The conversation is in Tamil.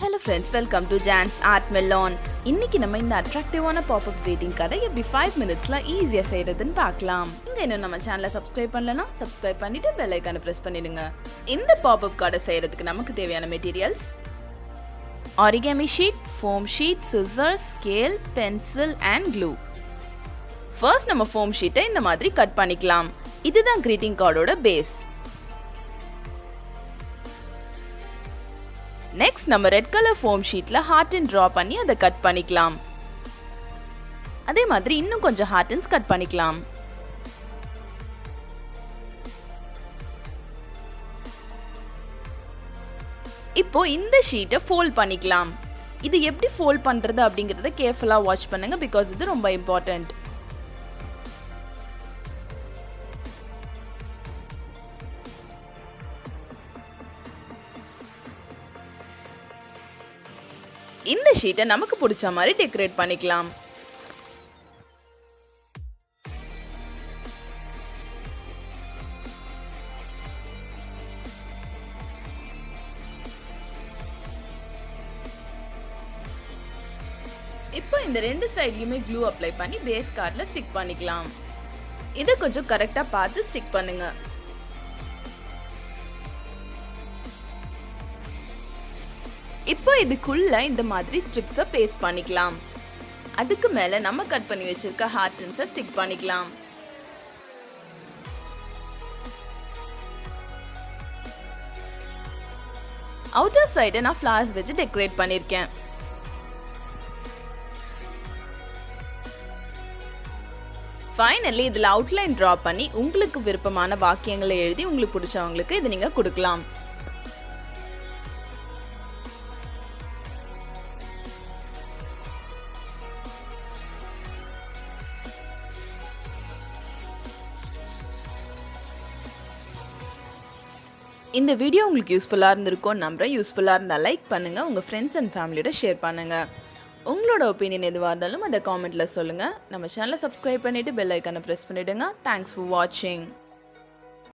Hello friends, welcome to Jan's Art Melon. இன்னைக்கு நம்ம இந்த அட்ராக்டிவான பாப்-அப் greeting கார்டை எப்படி 5 minutesல ஈஸியா செய்யறதுன்னு பார்க்கலாம். இங்க இன்னும் நம்ம சேனலை சப்ஸ்கிரைப் பண்ணலனா சப்ஸ்கிரைப் பண்ணிட்டு பெல் ஐகானை பிரஸ் பண்ணிடுங்க. இந்த பாப்-அப் கார்டை செய்யறதுக்கு நமக்கு தேவையான materials origami sheet, foam sheet, scissors, scale, pencil and glue. First நம்ம foam sheet-ஐ இந்த மாதிரி கட் பண்ணிக்கலாம். இதுதான் greeting cardோட பேஸ். Next நம்ம red color foam sheetல heart and draw பண்ணி அதை கட் பண்ணிக்கலாம். அதே மாதிரி இன்னும் கொஞ்சம் heartins கட் பண்ணிக்கலாம். இப்போ இந்த ஷீட்டை fold பண்ணிக்கலாம். இது எப்படி fold பண்றது அப்படிங்கறத கேர்ஃபுல்லா வாட்ச் பண்ணுங்க because இது ரொம்ப இம்பார்ட்டன்ட். இந்த ஷீட்டை நமக்கு பிடிச்ச மாதிரி டெக்கரேட் பண்ணிக்கலாம். இப்போ இந்த ரெண்டு சைடுலயுமே க்ளூ அப்ளை பண்ணி பேஸ் கார்ட்ல ஸ்டிக் பண்ணிக்கலாம். இதை கொஞ்சம் கரெக்டா பார்த்து ஸ்டிக் பண்ணுங்க. இப்போ இதுக்குள்ள இந்த மாதிரி ஸ்ட்ரிப்ஸை பேஸ்ட் பண்ணிக்கலாம். அதுக்கு மேல நம்ம கட் பண்ணி வச்சிருக்க ஹார்ட்ஸை ஸ்டிக் பண்ணிக்கலாம். அவுட்டர் சைடை நான் ஃப்ளவர்ஸ் வச்சு டெக்கரேட் பண்ணிருக்கேன். ஃபைனலி இதுல அவுட்லைன் டிரா பண்ணி உங்களுக்கு விருப்பமான வாக்கியங்களை எழுதி உங்களுக்கு பிடிச்சவங்களுக்கு இது நீங்க கொடுக்கலாம். இந்த வீடியோ உங்களுக்கு யூஸ்ஃபுல்லாக இருந்திருக்கும் நம்புறேன். யூஸ்ஃபுல்லாக இருந்தால் லைக் பண்ணுங்கள், உங்கள் ஃப்ரெண்ட்ஸ் அண்ட் ஃபேமிலியோட ஷேர் பண்ணுங்கள். உங்களோட ஒப்பீனியன் எதுவாக இருந்தாலும் அதை காமெண்ட்டில் சொல்லுங்கள். நம்ம சேனலை சப்ஸ்கிரைப் பண்ணிவிட்டு பெல் ஐக்கானை ப்ரெஸ் பண்ணிவிடுங்க. தேங்க்ஸ் ஃபார் வாட்சிங்.